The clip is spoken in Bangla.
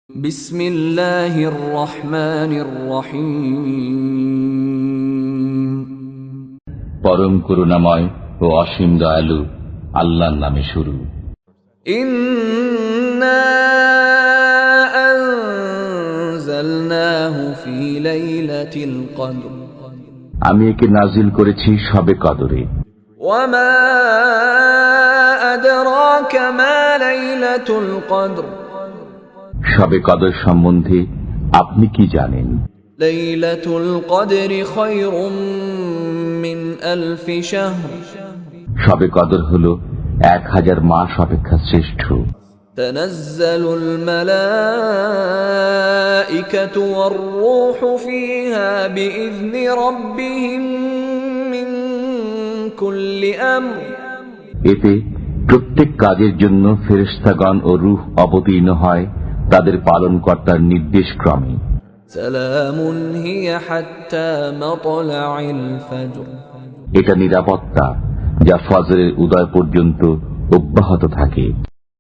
বিসমিল্লাহির রহমানির রহিম। পরম করুণাময় ও অসীম দয়ালু আল্লাহর নামে শুরু। ইন্না আনজালনাহু ফি লাইলাতিল কদর। আমি একে নাজিল করেছি শবে কদরে। ওয়া মা আদরাকা মা লাইলাতুল কদর। শবে কদর সম্বন্ধে আপনি কি জানেন? লাইলাতুল কদরি খায়রুম মিন আলফি শাহর। শবে কদর হলো 1000 মাস অপেক্ষা শ্রেষ্ঠ। তানাজ্জালুল মালাইকাতু ওয়ার রূহু ফিহা বিইذনি রাব্বিহিম মিন কুল্লি আমর। এতে প্রত্যেক কাজের জন্য ফেরেশতাগণ ও রূহ অবতীর্ণ হয় তাদের পালনকর্তার নির্দেশ ক্রমে। সালামুন হিয়া হাত্তা মাতলাইল ফজর। এটা নিরাপত্তা যা ফজরের উদয় পর্যন্ত অব্যাহত থাকে।